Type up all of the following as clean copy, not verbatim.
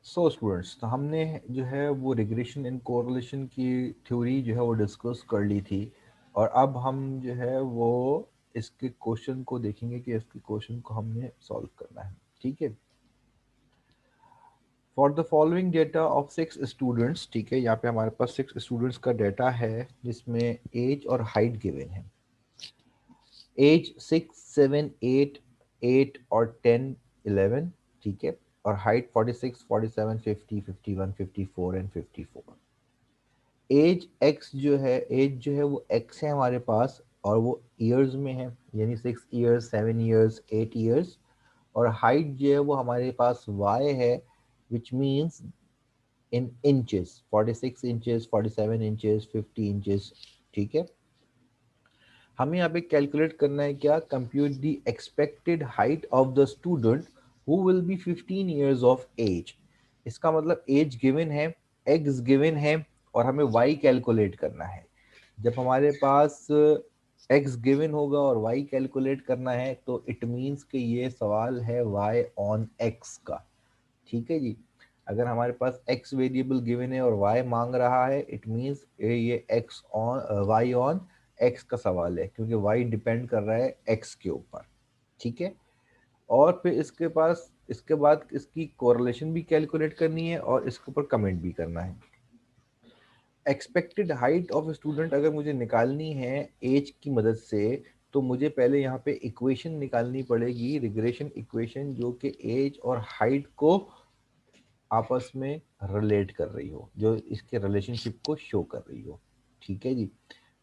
So students, तो हमने जो है वो रिग्रेशन एंड कोरिलेशन की थ्योरी जो है वो डिस्कस कर ली थी, और अब हम जो है वो इसके क्वेश्चन को देखेंगे कि इसके क्वेश्चन को हमने सॉल्व करना है। ठीक है। For the following data of 6 students, ठीक है, यहाँ पे हमारे पास 6 स्टूडेंट्स का डेटा है जिसमें एज और हाइट गिवन है। एज 6, 7, 8 और 10, 11, ठीक है, और हाइट 46, 47, 50, 51, 54 एंड 54। एज जो है वो एक्स है हमारे पास, और वो ईयर्स में है, यानी 6 ईयर्स, 7 ईयर्स, 8 ईयर्स। और हाइट जो है वो हमारे पास वाई है, which means in inches, 46 inches, 47 inches, 50 inches. ठीक है। हमें यहाँ पे कैलकुलेट करना है क्या, compute the expected height of the student who will be 15 years of age. इसका मतलब एज गिवन है, एक्स गिवन है, और हमें वाई कैलकुलेट करना है। जब हमारे पास एक्स गिवन होगा और वाई कैलकुलेट करना है तो इट मीन्स कि ये सवाल है वाई ऑन एक्स का। ठीक है जी। अगर हमारे पास एक्स वेरिएबल गिवन है और वाई मांग रहा है, इट मीन्स ये X on Y on X का सवाल है, क्योंकि वाई डिपेंड कर रहा है एक्स के ऊपर। ठीक है। और फिर इसके बाद इसकी कोरिलेशन भी कैलकुलेट करनी है और इसके ऊपर कमेंट भी करना है। एक्सपेक्टेड हाइट ऑफ स्टूडेंट अगर मुझे निकालनी है एज की मदद से, तो मुझे पहले यहाँ पे इक्वेशन निकालनी पड़ेगी, रिग्रेशन इक्वेशन, जो कि एज और हाइट को आपस में रिलेट कर रही हो, जो इसके रिलेशनशिप को शो कर रही हो। ठीक है जी।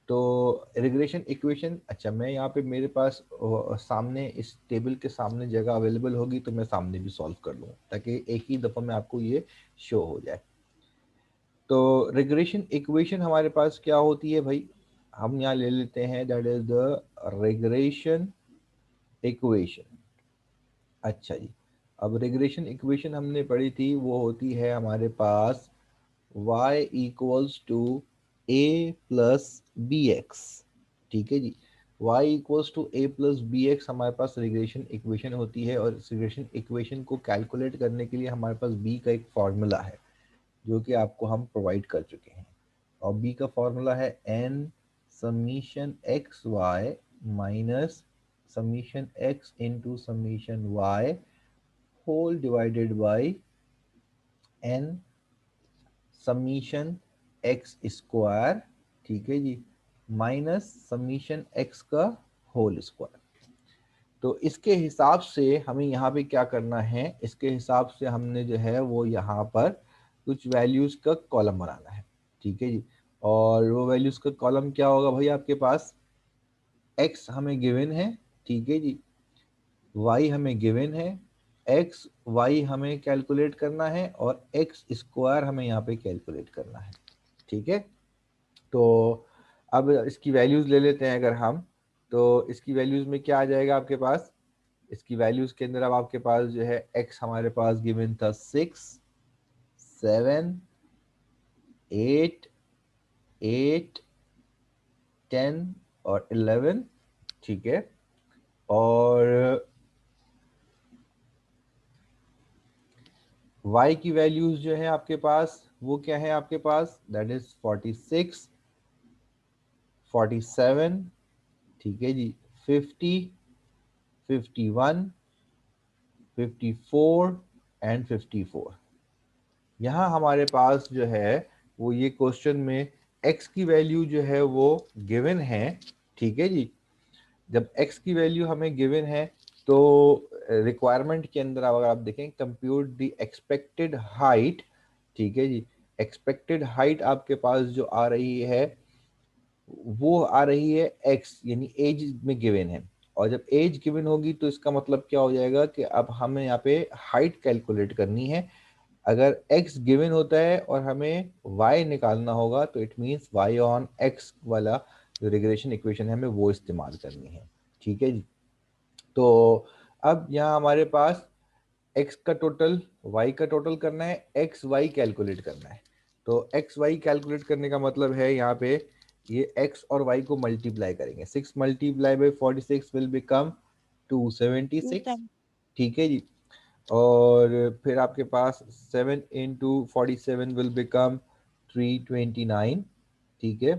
तो रिग्रेशन इक्वेशन, अच्छा, मैं यहाँ पे मेरे पास सामने इस टेबल के सामने जगह अवेलेबल होगी तो मैं सामने भी सॉल्व कर लूँ, ताकि एक ही दफ़ा में आपको ये शो हो जाए। तो रिग्रेशन इक्वेशन हमारे पास क्या होती है भाई, हम यहाँ ले लेते हैं, that is the regression equation. अच्छा जी। अब रिग्रेशन इक्वेशन हमने पढ़ी थी, वो होती है हमारे पास y equals to A plus B X. ठीक है जी। y equals to A plus B X हमारे पास रिग्रेशन इक्वेशन होती है, और इस रिग्रेशन इक्वेशन को कैलकुलेट करने के लिए हमारे पास b का एक फॉर्मूला है, जो कि आपको हम प्रोवाइड कर चुके हैं। और b का फॉर्मूला है n summation X Y minus summation X into summation Y whole divided by n summation X square, ठीक है जी, माइनस समीशन एक्स का होल स्क्वायर। तो इसके हिसाब से हमें यहाँ पे क्या करना है, इसके हिसाब से हमने जो है वो यहाँ पर कुछ वैल्यूज का कॉलम बनाना है। ठीक है जी। और वो वैल्यूज का कॉलम क्या होगा भाई, आपके पास एक्स हमें गिवन है, ठीक है जी, वाई हमें गिवन है, एक्स वाई हमें कैलकुलेट करना है, और एक्स स्क्वायर हमें यहाँ पे कैलकुलेट करना है। ठीक है। तो अब इसकी वैल्यूज ले लेते हैं अगर हम, तो इसकी वैल्यूज में क्या आ जाएगा आपके पास, इसकी वैल्यूज के अंदर अब आपके पास जो है एक्स हमारे पास गिवन था 6, 7, 8, 8, 10 और 11। ठीक है। और y की वैल्यूज जो है आपके पास वो क्या है, आपके पास दैट इज 46, 47, ठीक है जी, 50, 51, 54 एंड 54। यहाँ हमारे पास जो है वो ये क्वेश्चन में x की वैल्यू जो है वो गिवन है। ठीक है जी। जब x की वैल्यू हमें गिवन है तो रिक्वायरमेंट के अंदर अगर आप देखें, कंप्यूट द एक्सपेक्टेड हाइट, ठीक है जी, एक्सपेक्टेड हाइट आपके पास जो आ रही है वो आ रही है x, यानी एज में गिवन है। और जब एज गिवन होगी तो इसका मतलब क्या हो जाएगा कि अब हमें यहाँ पे हाइट कैलकुलेट करनी है। अगर x गिवन होता है और हमें y निकालना होगा तो it means y on x वाला जो रिग्रेशन इक्वेशन है हमें वो इस्तेमाल करनी है। ठीक है जी। तो अब यहाँ हमारे पास x का टोटल, y का टोटल करना है, एक्स वाई कैलकुलेट करना है। तो एक्स वाई कैलकुलेट करने का मतलब है यहाँ पे ये x और y को मल्टीप्लाई करेंगे। 6 मल्टीप्लाई बाई 46 विल बिकम 276। ठीक है जी। और फिर आपके पास 7 into 47 विल बिकम 329, ठीक है।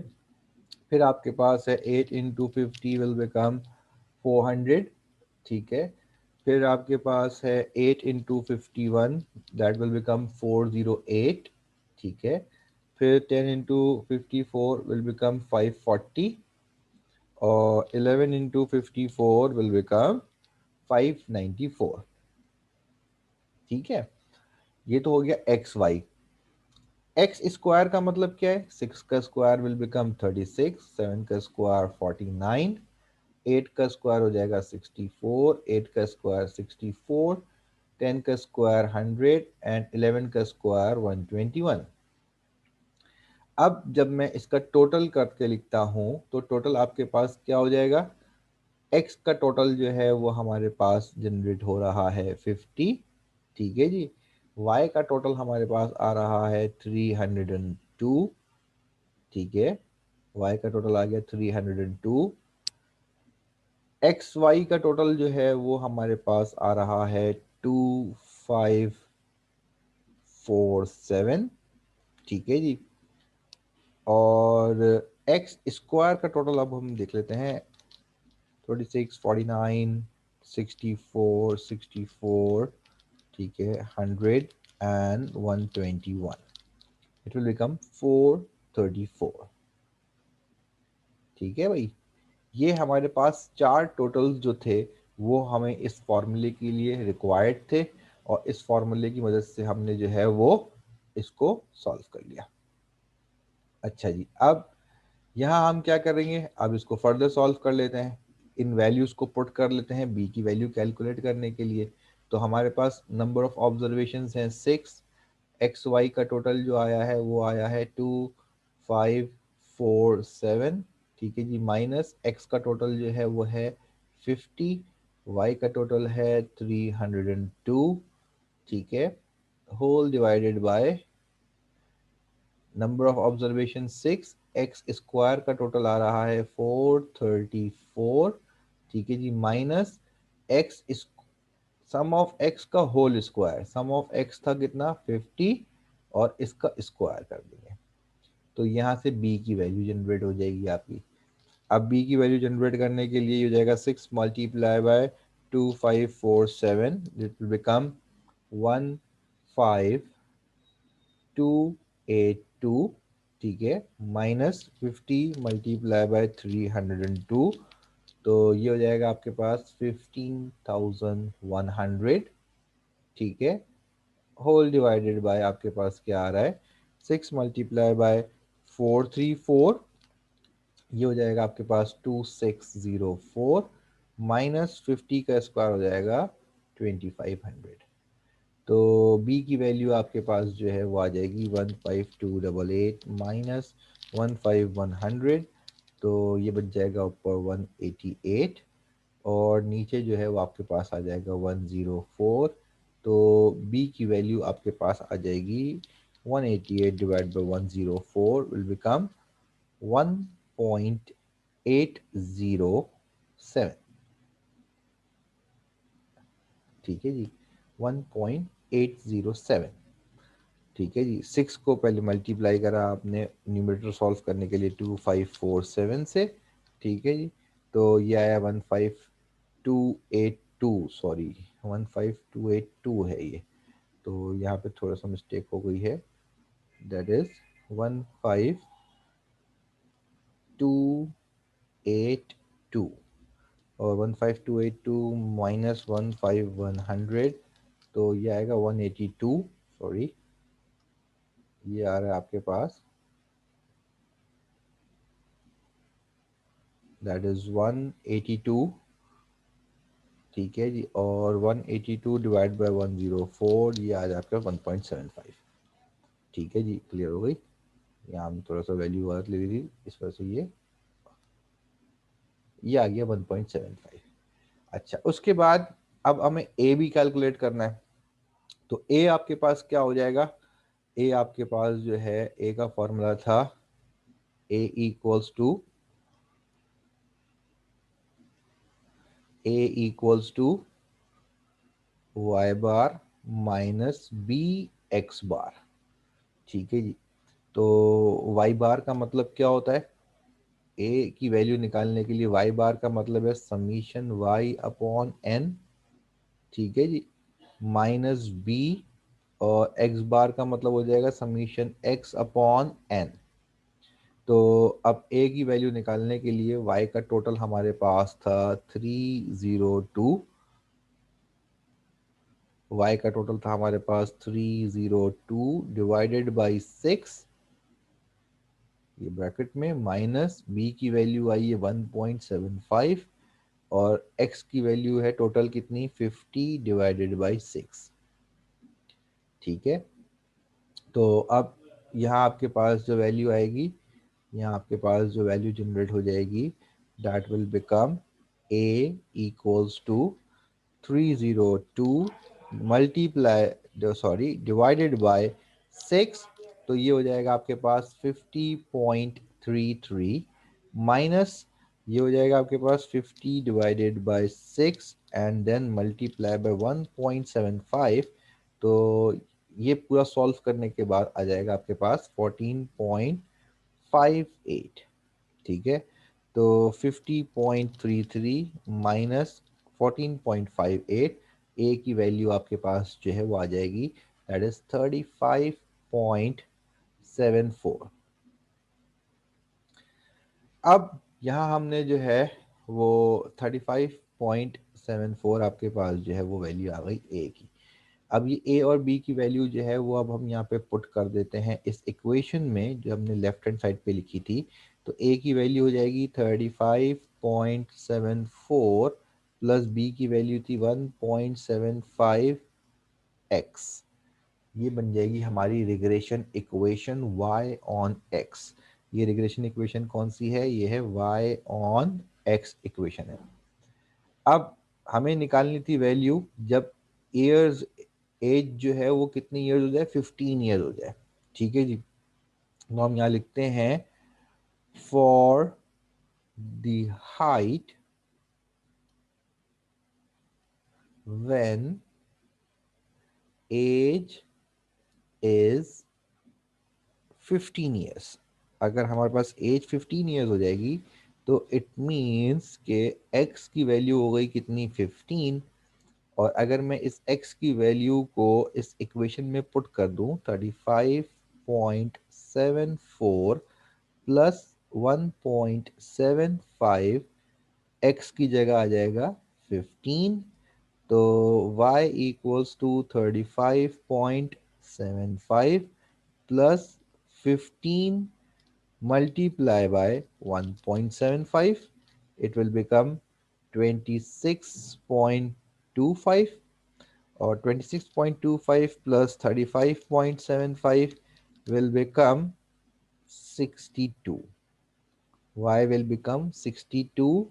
फिर आपके पास है 8 into 50 विल बिकम 400, ठीक है। फिर आपके पास है 8 into 51, दैट विल बिकम 408, ठीक है। फिर 10 into 54 विल बिकम 540 और 11 into 54 विल बिकम 594, ठीक है। ये तो हो गया एक्स वाई। एक्स स्क्वायर का मतलब क्या है? 6 का स्क्वायर विल बिकम 36, 7 का स्क्वायर 49, 8 का स्क्वायर हो जाएगा 64, 8 का स्क्वायर 64, 10 का स्क्वायर 100 एंड 11 का स्क्वायर 121। अब जब मैं इसका टोटल करके लिखता हूं तो टोटल आपके पास क्या हो जाएगा? एक्स का टोटल जो है वो हमारे पास जनरेट हो रहा है 50, ठीक है जी। वाई का टोटल हमारे पास आ रहा है 302, ठीक है। वाई का टोटल आ गया 302। एक्स वाई का टोटल जो है वो हमारे पास आ रहा है 2547, ठीक है जी। और एक्स स्क्वायर का टोटल अब हम देख लेते हैं। 36, 49, 64, 64, ठीक है, 100 एंड 121, इट विल बिकम 434, ठीक है भाई। ये हमारे पास चार टोटल्स जो थे वो हमें इस फॉर्मूले के लिए रिक्वायर्ड थे और इस फॉर्मूले की मदद से हमने जो है वो इसको सॉल्व कर लिया। अच्छा जी, अब यहाँ हम क्या करेंगे? अब इसको फर्दर सॉल्व कर लेते हैं। इन वैल्यूज को पुट कर लेते हैं बी की वैल्यू कैलकुलेट करने के लिए। तो हमारे पास नंबर ऑफ ऑब्जर्वेशन हैं 6, एक्स वाई का टोटल जो आया है वो आया है 2547, ठीक है जी, माइनस एक्स का टोटल जो है वो है 50, वाई का टोटल है 302, ठीक है, whole divided by number of observation 6, X square का टोटल आ रहा है 434, ठीक है जी, minus X, sum of X का whole square, sum of X था कितना 50 और इसका स्क्वायर कर देंगे तो यहाँ से बी की वैल्यू जनरेट हो जाएगी आपकी। अब बी की वैल्यू जनरेट करने के लिए हो जाएगा 6 multiply by 2547, it will become 15282, ठीक है, माइनस 50 मल्टीप्लाई बाय 302, तो ये हो जाएगा आपके पास 15,100, ठीक है, होल डिवाइडेड बाय आपके पास क्या आ रहा है 6 मल्टीप्लाई बाय 434, ये हो जाएगा आपके पास 2604, माइनस 50 का स्क्वायर हो जाएगा 2500। तो बी की वैल्यू आपके पास जो है वो आ जाएगी 15288 माइनस 15100, तो ये बच जाएगा ऊपर 188 और नीचे जो है वो आपके पास आ जाएगा 104। तो बी की वैल्यू आपके पास आ जाएगी 188 डिवाइड बाई 104 विल बिकम 1.807, ठीक है जी, 1.807, ठीक है जी। 6 को पहले मल्टीप्लाई करा आपने न्यूमरेटर सॉल्व करने के लिए 2547 से, ठीक है जी, तो ये आया 15282, सॉरी 15282 है ये, तो यहाँ पे थोड़ा सा मिस्टेक हो गई है, दैट इज 15282 और 15282 माइनस 15100, तो ये आएगा 182, सॉरी ये आ रहा है आपके पास, दैट इज 182, ठीक है जी, और 182 डिवाइड बाय 104, ये आ जाए आपका 1.75, ठीक है जी, क्लियर हो गई। यहाँ हम थोड़ा सा वैल्यू गलत ले ली थी इस वजह से ये आ गया 1.75। अच्छा, उसके बाद अब हमें ए भी कैलकुलेट करना है। तो ए आपके पास क्या हो जाएगा? ए आपके पास जो है ए का फॉर्मूला था A equals to A equals to Y bar minus B X bar. ठीक है जी। तो वाई बार का मतलब क्या होता है? ए की वैल्यू निकालने के लिए वाई बार का मतलब है समीशन वाई अपॉन एन। ठीक है जी। माइनस बी, और एक्स बार का मतलब हो जाएगा समीशन एक्स अपॉन एन। तो अब ए की वैल्यू निकालने के लिए वाई का टोटल हमारे पास था 302। वाई का टोटल था हमारे पास 302 डिवाइडेड बाई 6, ये ब्रैकेट में, माइनस बी की वैल्यू आई है 1.75, और एक्स की वैल्यू है टोटल कितनी, 50 डिवाइडेड बाई 6। ठीक है। तो अब यहाँ आपके पास जो वैल्यू आएगी, यहाँ आपके पास जो वैल्यू जनरेट हो जाएगी, that will become A equals to 302 multiply, sorry, divided by 6। तो ये हो जाएगा आपके पास 50.33, माइनस ये हो जाएगा आपके पास 50 divided by 6 and then multiply by 1.75। तो ये पूरा सॉल्व करने के बाद आ जाएगा आपके पास 14.58। ठीक है। तो 50.33 माइनस 14.58, ए की वैल्यू आपके पास जो है वो आ जाएगी, दैट इज 35.74। अब यहाँ हमने जो है वो 35.74 आपके पास जो है वो वैल्यू आ गई ए की। अब ये ए और बी की वैल्यू जो है वो अब हम यहाँ पे पुट कर देते हैं इस इक्वेशन में जो हमने लेफ्ट हैंड साइड पे लिखी थी। तो ए की वैल्यू हो जाएगी 35.74 प्लस बी की वैल्यू थी 1.75 एक्स। ये बन जाएगी हमारी regression equation y on x। ये रिग्रेशन इक्वेशन कौन सी है? ये है y ऑन x इक्वेशन है। अब हमें निकालनी थी वैल्यू जब ईयर्स, एज जो है वो कितनी ईयर्स हो जाए, 15 ईयर्स हो जाए। ठीक है जी। तो हम यहाँ लिखते हैं for the height when age is 15 years. अगर हमारे पास एज 15 ईयर्स हो जाएगी तो इट मीन्स के एक्स की वैल्यू हो गई कितनी, 15। और अगर मैं इस x की वैल्यू को इस इक्वेशन में पुट कर दूं, 35.74 प्लस 1.75, x की जगह आ जाएगा 15। तो y equals to 35.75 plus 15 multiply by 1.75, it will become 26.25, or 26.25 plus 35.75 will become 62। y will become 62।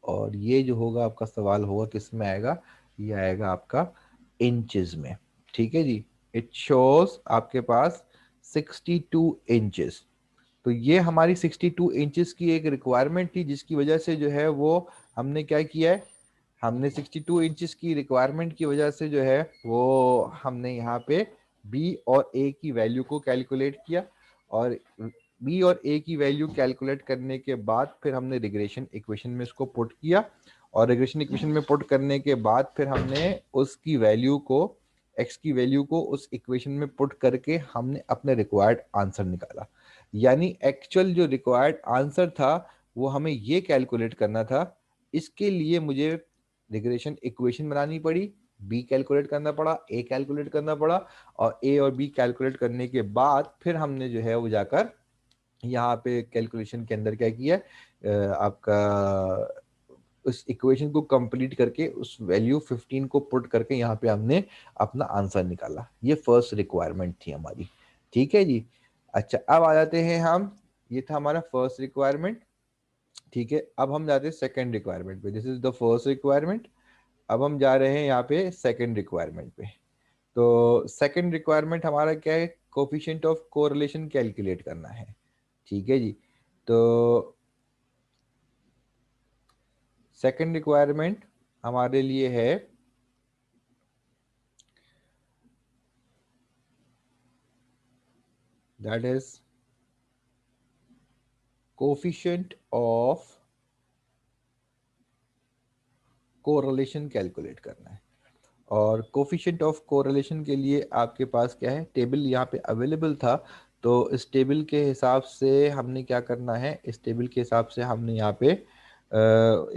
और ये जो होगा आपका सवाल होगा किस में आएगा, ये आएगा आपका इंचेस में। ठीक है जी। इट शोज आपके पास 62 इंचेस। तो ये हमारी 62 इंचेस की एक रिक्वायरमेंट थी, जिसकी वजह से जो है वो हमने क्या किया है, हमने 62 इंचेस की रिक्वायरमेंट की वजह से जो है वो हमने यहाँ पे बी और ए की वैल्यू को कैलकुलेट किया, और बी और ए की वैल्यू कैलकुलेट करने के बाद फिर हमने रिग्रेशन इक्वेशन में इसको पुट किया, और रिग्रेशन इक्वेशन में पुट करने के बाद फिर हमने उसकी वैल्यू को, एक्स की वैल्यू को उस इक्वेशन में पुट करके हमने अपने रिक्वायर्ड आंसर निकाला। यानी एक्चुअल जो रिक्वायर्ड आंसर था वो हमें ये कैलकुलेट करना था। इसके लिए मुझे रिग्रेशन इक्वेशन बनानी पड़ी, बी कैलकुलेट करना पड़ा, ए कैलकुलेट करना पड़ा, और ए और बी कैलकुलेट करने के बाद फिर हमने जो है वो जाकर यहाँ पे कैलकुलेशन के अंदर क्या किया, आपका उस इक्वेशन को कंप्लीट करके उस वैल्यू 15 को पुट करके यहाँ पे हमने अपना आंसर निकाला। ये फर्स्ट रिक्वायरमेंट थी हमारी। ठीक है जी। अच्छा, अब आ जाते हैं हम, ये था हमारा फर्स्ट रिक्वायरमेंट। ठीक है, अब हम जाते हैं सेकंड रिक्वायरमेंट पे। This is the first requirement. अब हम जा रहे हैं यहाँ पे सेकंड रिक्वायरमेंट पे। तो सेकंड रिक्वायरमेंट हमारा क्या है, कोफिशिएंट ऑफ कोरिलेशन कैलकुलेट करना है। ठीक है जी। तो सेकंड रिक्वायरमेंट हमारे लिए है that is coefficient of correlation calculate करना है। और कोफिशिएंट ऑफ कोरिलेशन के लिए आपके पास क्या है, टेबल यहाँ पे अवेलेबल था। तो इस टेबल के हिसाब से हमने क्या करना है, इस टेबल के हिसाब से हमने यहाँ पे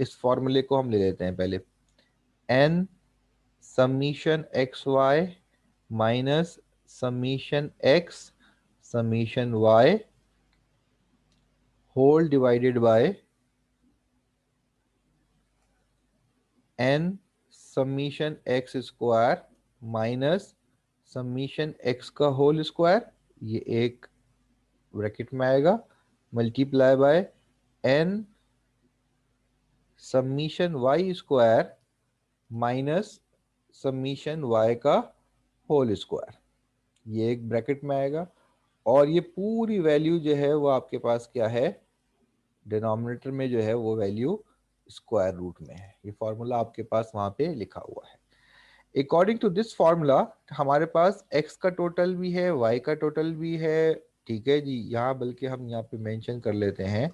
इस फॉर्मूले को हम ले लेते हैं पहले। N summation X Y minus summation X summation Y whole divided by N summation X square minus summation X का होल स्क्वायर, ये एक ब्रैकेट में आएगा, multiply by N summation Y square minus summation Y का whole square, ये एक bracket में आएगा। और ये पूरी वैल्यू जो है वो आपके पास क्या है, डिनोमिनेटर में जो है वो वैल्यू स्क्वायर रूट में है। ये फॉर्मूला आपके पास वहां पे लिखा हुआ है। अकॉर्डिंग टू दिस फॉर्मूला हमारे पास x का टोटल भी है, y का टोटल भी है। ठीक है जी, यहाँ बल्कि हम यहाँ पे मेंशन कर लेते हैं,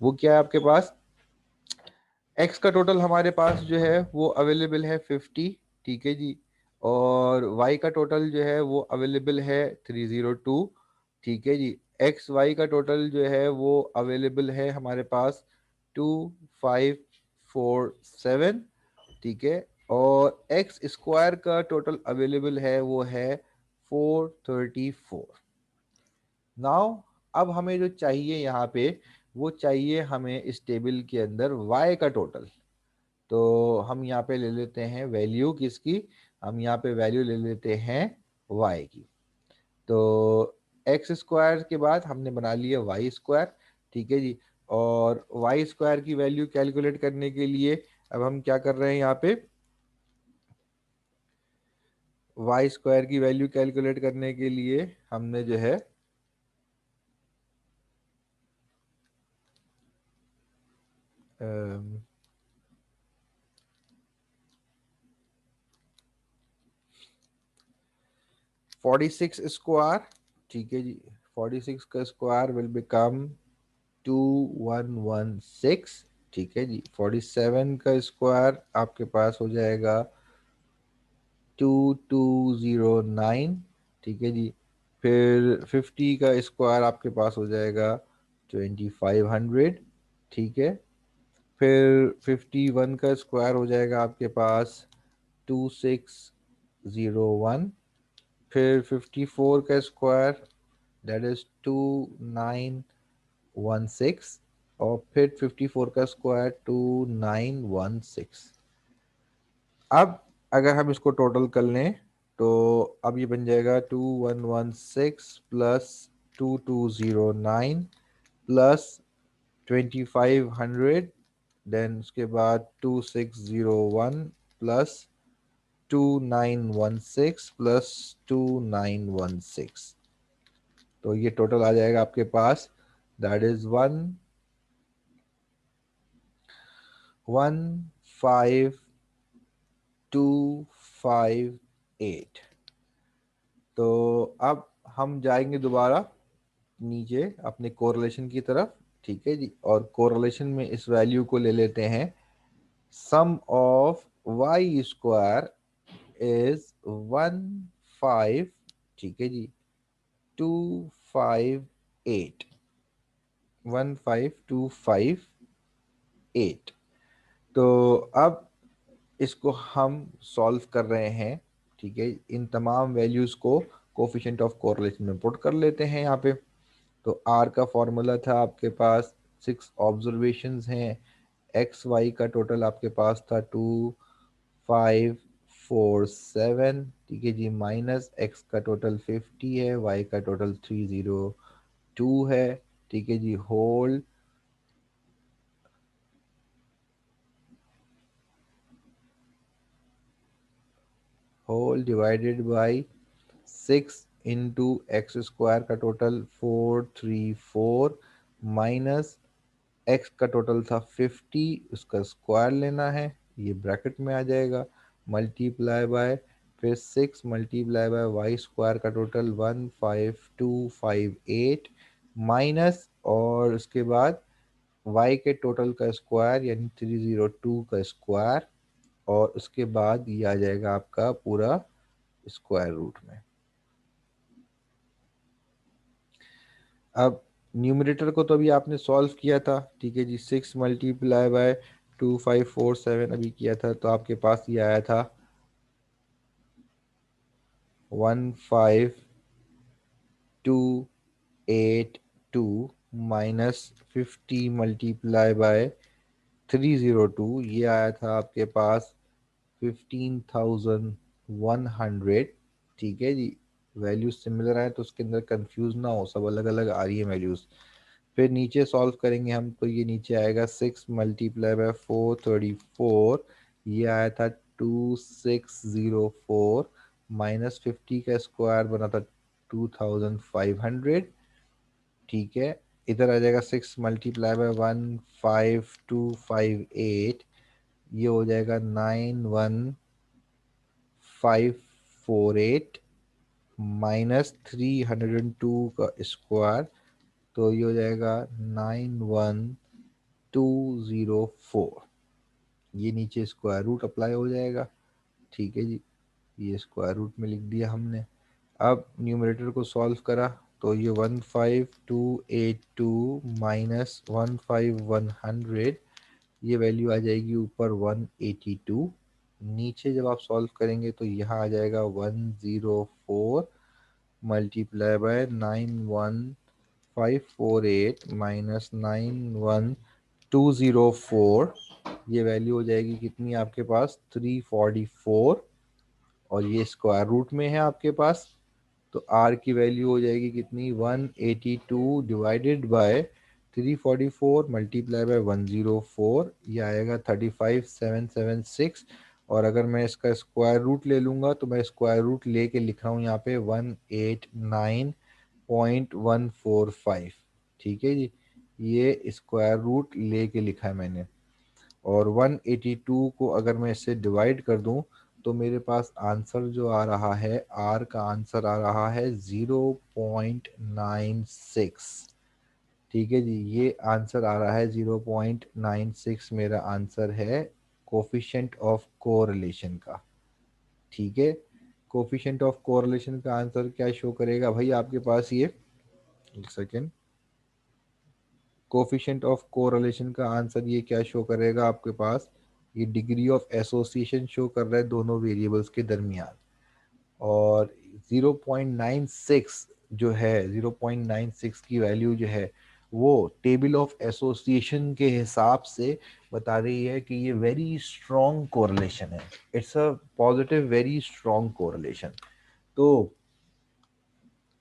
वो क्या है आपके पास, x का टोटल हमारे पास जो है वो अवेलेबल है 50। ठीक है जी, और y का टोटल जो है वो अवेलेबल है 302। ठीक है जी, एक्स वाई का टोटल जो है वो अवेलेबल है हमारे पास 2547। ठीक है, और एक्स स्क्वायर का टोटल अवेलेबल है वो है 434। नाउ अब हमें जो चाहिए यहाँ पे, वो चाहिए हमें इस टेबल के अंदर y का टोटल। तो हम यहाँ पे ले लेते हैं वैल्यू किसकी, हम यहाँ पे वैल्यू ले लेते हैं y की। तो एक्स स्क्वायर के बाद हमने बना लिया वाई स्क्वायर। ठीक है जी, और वाई स्क्वायर की वैल्यू कैलकुलेट करने के लिए अब हम क्या कर रहे हैं, यहाँ पे वाई स्क्वायर की वैल्यू कैलकुलेट करने के लिए हमने जो है 46 स्क्वायर। ठीक है जी, 46 का स्क्वायर विल बिकम 2116। ठीक है जी, 47 का स्क्वायर आपके पास हो जाएगा 2209। ठीक है जी, फिर 50 का स्क्वायर आपके पास हो जाएगा 2500। ठीक है, फिर 51 का स्क्वायर हो जाएगा आपके पास 2601। फिर 54 का स्क्वायर दैट इज 2916। और फिर 54 का स्क्वायर 2916। अब अगर हम इसको टोटल कर लें तो अब ये बन जाएगा 2116 प्लस 2209 प्लस 2500, देन उसके बाद 2601 प्लस 2916 प्लस 2916। तो ये टोटल आ जाएगा आपके पास, दैट इज 15258। तो अब हम जाएंगे दोबारा नीचे अपने कोरिलेशन की तरफ। ठीक है जी, और कोरिलेशन में इस वैल्यू को ले लेते हैं, सम ऑफ वाई स्क्वायर इज 15। ठीक है जी, 258, 15258। तो अब इसको हम सॉल्व कर रहे हैं। ठीक है, इन तमाम वैल्यूज को कोफिशिएंट ऑफ कोरिलेशन में पुट कर लेते हैं यहाँ पे। तो आर का फॉर्मूला था आपके पास, 6 ऑब्जर्वेशंस हैं, एक्स वाई का टोटल आपके पास था 2547। ठीक है जी, माइनस एक्स का टोटल 50 है, वाई का टोटल 302 है। ठीक है जी, whole divided by 6 into X square का टोटल 434 माइनस एक्स का टोटल था 50, उसका स्क्वायर लेना है, ये ब्रैकेट में आ जाएगा, मल्टीप्लाई बाय फिर 6 मल्टीप्लाई बाय वाई स्क्वायर का टोटल 15258 माइनस, और उसके बाद y के टोटल का स्क्वायर यानी 302 का स्क्वायर, और उसके बाद ये आ जाएगा आपका पूरा स्क्वायर रूट में। अब न्यूमरेटर को तो अभी आपने सॉल्व किया था, ठीक है जी। 6 मल्टीप्लाई बाय 2547 अभी किया था, तो आपके पास ये आया था 15282 माइनस 50 मल्टीप्लाई बाय 302, ये आया था आपके पास 15,100, ठीक है जी। वैल्यूज सिमिलर है तो उसके अंदर कंफ्यूज ना हो, सब अलग अलग आ रही है वैल्यूज। फिर नीचे सॉल्व करेंगे हम, तो ये नीचे आएगा 6 मल्टीप्लाई बाय 434, ये आया था 2604 माइनस 50 का स्क्वायर बना था 2500, ठीक है। इधर आ जाएगा 6 मल्टीप्लाई बाय 15258, ये हो जाएगा 91548 माइनस 302 का स्क्वायर, तो ये हो जाएगा 91204। ये नीचे स्क्वायर रूट अप्लाई हो जाएगा, ठीक है जी। ये स्क्वायर रूट में लिख दिया हमने। अब न्यूमरेटर को सॉल्व करा, तो ये 15282 माइनस 15100, ये वैल्यू आ जाएगी ऊपर 182। नीचे जब आप सॉल्व करेंगे तो यहाँ आ जाएगा 104 मल्टीप्लाई बाय 91548 माइनस 91204, ये वैल्यू हो जाएगी कितनी आपके पास 344, और ये स्क्वायर रूट में है आपके पास, तो r की वैल्यू हो जाएगी कितनी 182 डिवाइडेड बाय 344 मल्टीप्लाई बाय 104, ये आएगा 35776। और अगर मैं इसका स्क्वायर रूट ले लूँगा तो मैं स्क्वायर रूट लेके लिख रहा हूँ यहाँ पे 189.145, ठीक है जी। ये स्क्वायर रूट लेके लिखा है मैंने, और 182 को अगर मैं इससे डिवाइड कर दूं तो मेरे पास आंसर जो आ रहा है, आर का आंसर आ रहा है 0.96, ठीक है जी। ये आंसर आ रहा है 0.96, मेरा आंसर है कोफिशिएंट ऑफ कोरिलेशन का, ठीक है। कोफिशिएंट ऑफ कोरिलेशन का आंसर क्या शो करेगा भाई आपके पास, ये एक सेकेंड। कोफिशिएंट ऑफ कोरिलेशन का आंसर ये क्या शो करेगा आपके पास, ये डिग्री ऑफ एसोसिएशन शो कर रहा है दोनों वेरिएबल्स के दरमियान। और 0.96 जो है, 0.96 की वैल्यू जो है वो टेबल ऑफ एसोसिएशन के हिसाब से बता रही है कि ये वेरी स्ट्रॉन्ग कोरिलेशन है। It's a positive very strong correlation. तो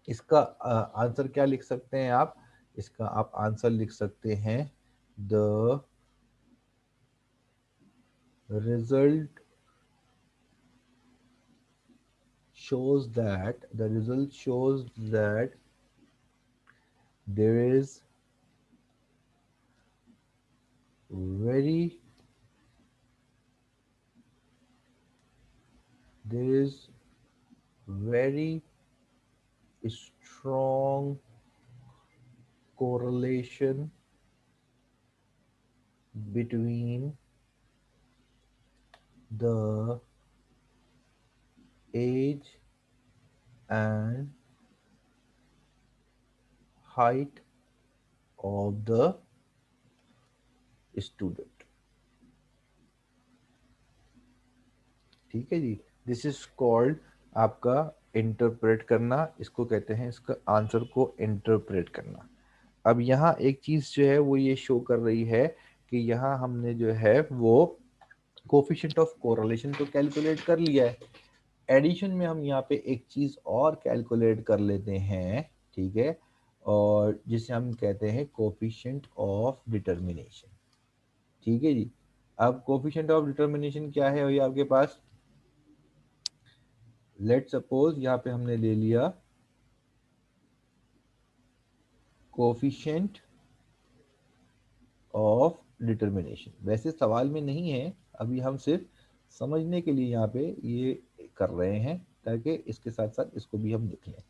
इसका आंसर क्या लिख सकते हैं आप, इसका आप आंसर लिख सकते हैं the result shows that there is very there is very strong correlation between the age and height of the student, ठीक है जी। दिस इज कॉल्ड आपका इंटरप्रेट करना, इसको कहते हैं, इसका आंसर को इंटरप्रेट करना। अब यहाँ एक चीज जो है वो ये शो कर रही है कि यहाँ हमने जो है वो कोफिशिएंट ऑफ कोरिलेशन तो कैलकुलेट कर लिया है, एडिशन में हम यहाँ पे एक चीज और कैलकुलेट कर लेते हैं, ठीक है, और जिसे हम कहते हैं कोफिशिएंट ऑफ डिटर्मिनेशन, ठीक है जी। अब कोफिशिएंट ऑफ डिटर्मिनेशन क्या है वही आपके पास, लेट सपोज यहाँ पे हमने ले लिया कोफिशिएंट ऑफ डिटर्मिनेशन, वैसे सवाल में नहीं है, अभी हम सिर्फ समझने के लिए यहाँ पे ये कर रहे हैं, ताकि इसके साथ साथ इसको भी हम देख लें।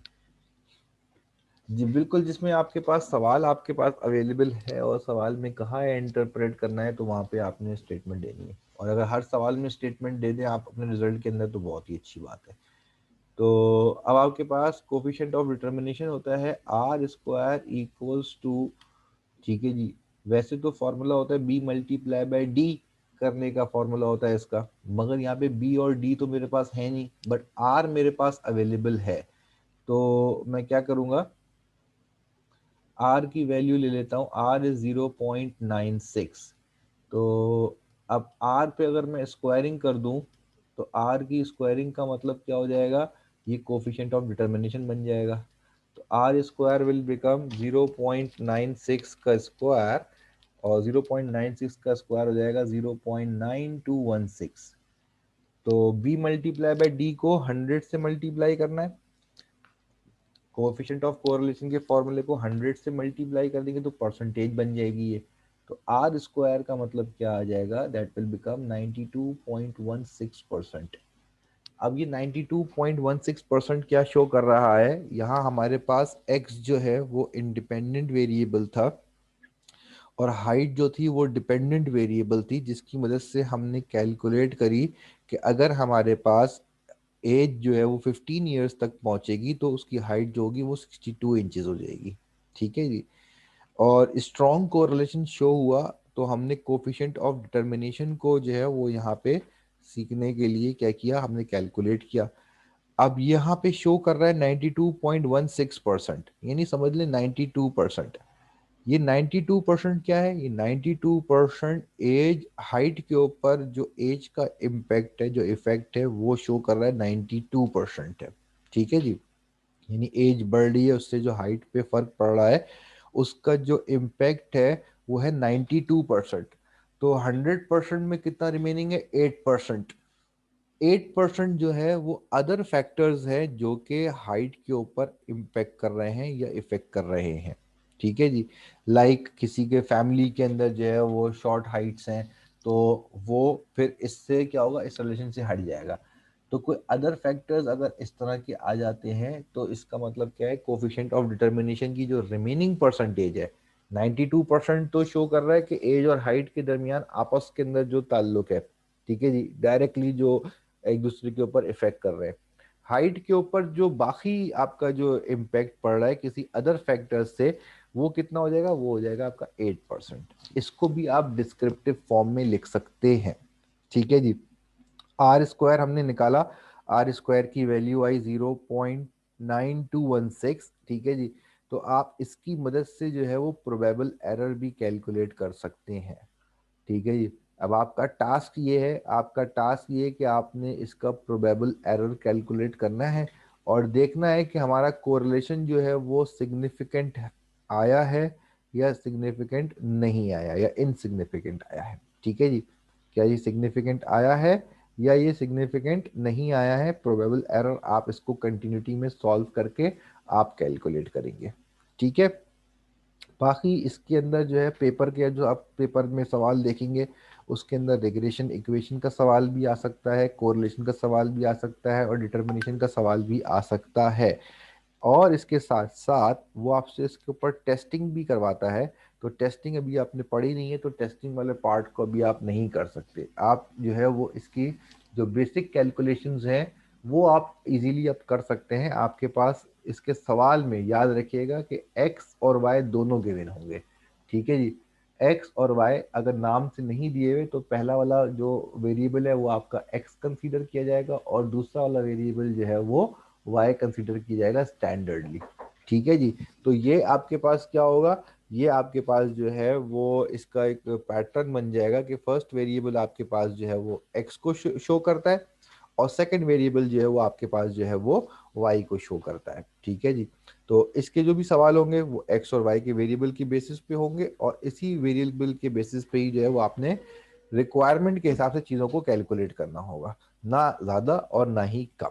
जी बिल्कुल, जिसमें आपके पास सवाल आपके पास अवेलेबल है और सवाल में कहाँ है इंटरप्रेट करना है, तो वहाँ पे आपने स्टेटमेंट देनी है। और अगर हर सवाल में स्टेटमेंट दे दें आप अपने रिजल्ट के अंदर, तो बहुत ही अच्छी बात है। तो अब आपके पास कोफिशिएंट ऑफ डिटर्मिनेशन होता है आर स्क्वायर इक्वल्स टू, ठीक है जी। वैसे तो फॉर्मूला होता है बी मल्टीप्लाई बाय डी करने का फॉर्मूला होता है इसका, मगर यहाँ पे बी और डी तो मेरे पास है नहीं, बट आर मेरे पास अवेलेबल है। तो मैं क्या करूँगा, आर की वैल्यू ले लेता हूँ, आर इज 0.96। तो अब आर पे अगर मैं स्क्वायरिंग कर दूं, तो आर की स्क्वायरिंग का मतलब क्या हो जाएगा, ये कोफिशिएंट ऑफ डिटर्मिनेशन बन जाएगा। तो आर स्क्वायर विल बिकम 0.96 का स्क्वायर, और 0.96 का स्क्वायर हो जाएगा 0.9216। तो बी मल्टीप्लाई बाय डी को 100 से मल्टीप्लाई करना है, कोएफिशिएंट ऑफ कोरिलेशन के फॉर्मूले को 100 से मल्टीप्लाई कर देंगे तो परसेंटेज बन जाएगी ये। तो आर स्क्वायर का मतलब क्या आ जाएगा, दैट विल बिकम 92.16%। अब ये 92.16% क्या शो कर रहा है, यहाँ हमारे पास x जो है वो इंडिपेंडेंट वेरिएबल था और हाइट जो थी वो डिपेंडेंट वेरिएबल थी, जिसकी मदद से हमने कैलकुलेट करी कि अगर हमारे पास एज जो है वो 15 ईयर्स तक पहुंचेगी तो उसकी हाइट जो होगी वो 62 इंचेस हो जाएगी। ठीक है जी। और स्ट्रॉन्ग कोरिलेशन शो हुआ, तो हमने कोफिशिएंट ऑफ डिटर्मिनेशन को जो है वो यहाँ पे सीखने के लिए क्या किया, हमने कैलकुलेट किया। अब यहाँ पे शो कर रहा है 92.16%, यानी समझ लें 92%। ये 92% क्या है, ये 92% एज हाइट के ऊपर जो एज का इम्पैक्ट है, जो इफेक्ट है, वो शो कर रहा है 92% है। ठीक है जी। यानी एज बढ़ रही है, उससे जो हाइट पे फर्क पड़ रहा है, उसका जो इम्पैक्ट है वो है 92%। तो 100% में कितना रिमेनिंग है, 8%। 8% जो है वो अदर फैक्टर्स है जो कि हाइट के ऊपर इम्पेक्ट कर रहे हैं या इफेक्ट कर रहे हैं। ठीक है जी। लाइक किसी के फैमिली के अंदर जो है वो शॉर्ट हाइट्स हैं, तो वो फिर इससे क्या होगा, इस रिलेशन से हट जाएगा। तो कोई अदर फैक्टर्स अगर इस तरह के आ जाते हैं, तो इसका मतलब क्या है, कोफिशिएंट ऑफ डिटर्मिनेशन की जो रिमेनिंग परसेंटेज है, 92% तो शो कर रहा है कि एज और हाइट के दरमियान आपस के अंदर जो ताल्लुक है, ठीक है जी, डायरेक्टली जो एक दूसरे के ऊपर इफेक्ट कर रहे हैं। हाइट के ऊपर जो बाकी आपका जो इम्पैक्ट पड़ रहा है किसी अदर फैक्टर से, वो कितना हो जाएगा, वो हो जाएगा आपका 8%। इसको भी आप डिस्क्रिप्टिव फॉर्म में लिख सकते हैं। ठीक है जी। आर स्क्वायर हमने निकाला, आर स्क्वायर की वैल्यू आई 0.9216। ठीक है जी। तो आप इसकी मदद से जो है वो प्रोबेबल एरर भी कैलकुलेट कर सकते हैं। ठीक है जी। अब आपका टास्क ये है, आपका टास्क ये है कि आपने इसका प्रोबेबल एरर कैलकुलेट करना है और देखना है कि हमारा कोरिलेशन जो है वो सिग्निफिकेंट आया है या सिग्निफिकेंट नहीं आया या इनसिग्निफिकेंट आया है। ठीक है जी। क्या ये सिग्निफिकेंट आया है या ये सिग्निफिकेंट नहीं आया है, प्रोबेबल एरर आप इसको कंटिन्यूटी में सॉल्व करके आप कैलकुलेट करेंगे। ठीक है। बाकी इसके अंदर जो है पेपर के, जो आप पेपर में सवाल देखेंगे, उसके अंदर रिग्रेशन इक्वेशन का सवाल भी आ सकता है, कोरिलेशन का सवाल भी आ सकता है और डिटर्मिनेशन का सवाल भी आ सकता है। और इसके साथ साथ वो आपसे इसके ऊपर टेस्टिंग भी करवाता है। तो टेस्टिंग अभी आपने पढ़ी नहीं है, तो टेस्टिंग वाले पार्ट को अभी आप नहीं कर सकते। आप जो है वो इसकी जो बेसिक कैलकुलेशंस हैं वो आप इजीली आप कर सकते हैं। आपके पास इसके सवाल में याद रखिएगा कि एक्स और वाई दोनों गिवन होंगे। ठीक है जी। एक्स और वाई अगर नाम से नहीं दिए हुए, तो पहला वाला जो वेरिएबल है वो आपका एक्स कंसीडर किया जाएगा और दूसरा वाला वेरिएबल जो है वो वाई कंसीडर किया जाएगा स्टैंडर्डली। ठीक है जी। तो ये आपके पास क्या होगा, ये आपके पास जो है वो इसका एक पैटर्न बन जाएगा कि फर्स्ट वेरिएबल आपके पास जो है वो एक्स को शो करता है और सेकंड वेरिएबल जो है वो आपके पास जो है वो वाई को शो करता है। ठीक है जी। तो इसके जो भी सवाल होंगे वो एक्स और वाई के वेरिएबल की बेसिस पे होंगे और इसी वेरिएबल के बेसिस पे ही जो है वो आपने रिक्वायरमेंट के हिसाब से चीज़ों को कैलकुलेट करना होगा, ना ज़्यादा और ना ही कम।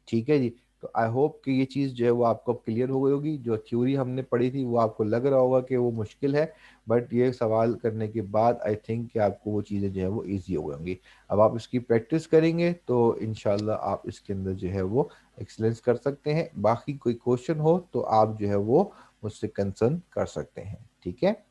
ठीक है जी। तो आई होप कि ये चीज़ जो है वो आपको क्लियर हो गई होगी। जो थ्योरी हमने पढ़ी थी वो आपको लग रहा होगा कि वो मुश्किल है, बट ये सवाल करने के बाद आई थिंक कि आपको वो चीज़ें जो है वो ईजी हो गई होंगी। अब आप इसकी प्रैक्टिस करेंगे तो इंशाल्लाह आप इसके अंदर जो है वो एक्सलेंस कर सकते हैं। बाकी कोई क्वेश्चन हो तो आप जो है वो मुझसे कंसर्न कर सकते हैं, ठीक है।